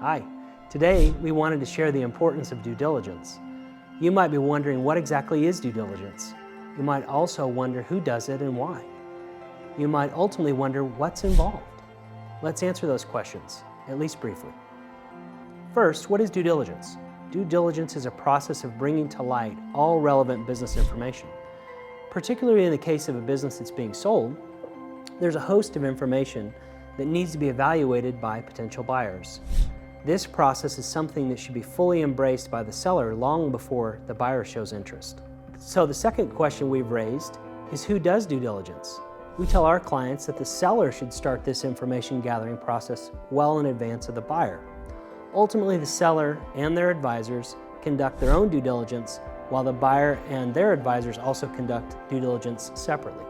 Hi. Today, we wanted to share the importance of due diligence. You might be wondering what exactly is due diligence. You might also wonder who does it and why. You might ultimately wonder what's involved. Let's answer those questions, at least briefly. First, what is due diligence? Due diligence is a process of bringing to light all relevant business information. Particularly in the case of a business that's being sold, there's a host of information that needs to be evaluated by potential buyers. This process is something that should be fully embraced by the seller long before the buyer shows interest. So the second question we've raised is who does due diligence? We tell our clients that the seller should start this information gathering process well in advance of the buyer. Ultimately, the seller and their advisors conduct their own due diligence, while the buyer and their advisors also conduct due diligence separately.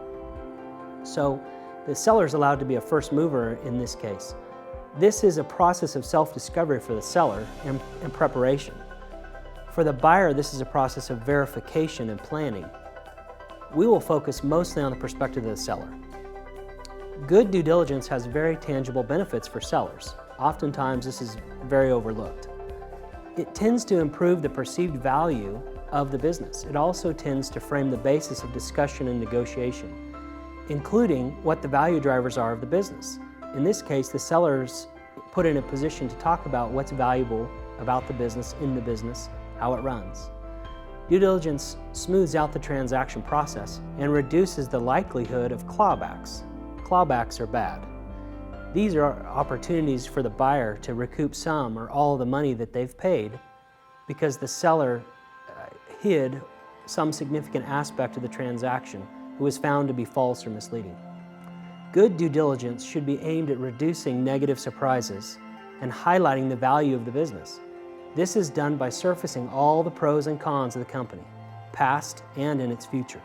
So the seller is allowed to be a first mover in this case. This is a process of self-discovery for the seller and preparation. For the buyer, this is a process of verification and planning. We will focus mostly on the perspective of the seller. Good due diligence has very tangible benefits for sellers. Oftentimes, this is very overlooked. It tends to improve the perceived value of the business. It also tends to frame the basis of discussion and negotiation, including what the value drivers are of the business. In this case, the seller's put in a position to talk about what's valuable about the business, in the business, how it runs. Due diligence smooths out the transaction process and reduces the likelihood of clawbacks. Clawbacks are bad. These are opportunities for the buyer to recoup some or all of the money that they've paid because the seller hid some significant aspect of the transaction who was found to be false or misleading. Good due diligence should be aimed at reducing negative surprises and highlighting the value of the business. This is done by surfacing all the pros and cons of the company, past and in its future.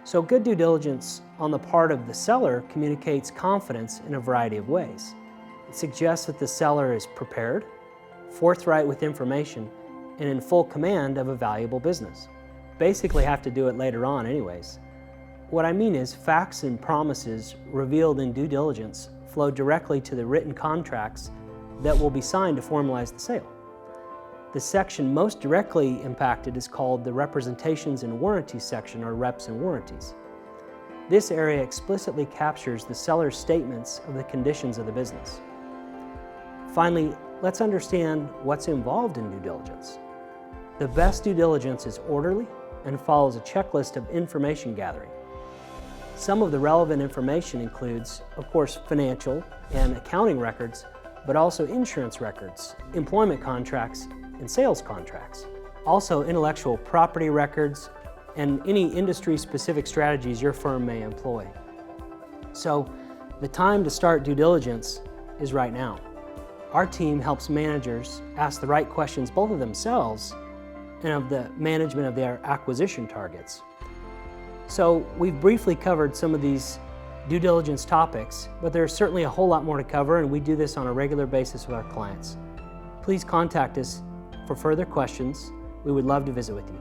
So good due diligence on the part of the seller communicates confidence in a variety of ways. It suggests that the seller is prepared, forthright with information, and in full command of a valuable business. Basically have to do it later on anyways. What I mean is facts and promises revealed in due diligence flow directly to the written contracts that will be signed to formalize the sale. The section most directly impacted is called the Representations and Warranties section, or Reps and Warranties. This area explicitly captures the seller's statements of the conditions of the business. Finally, let's understand what's involved in due diligence. The best due diligence is orderly and follows a checklist of information gathering. Some of the relevant information includes, of course, financial and accounting records, but also insurance records, employment contracts, and sales contracts. Also intellectual property records and any industry-specific strategies your firm may employ. So the time to start due diligence is right now. Our team helps managers ask the right questions both of themselves and of the management of their acquisition targets. So we've briefly covered some of these due diligence topics, but there's certainly a whole lot more to cover, and we do this on a regular basis with our clients. Please contact us for further questions. We would love to visit with you.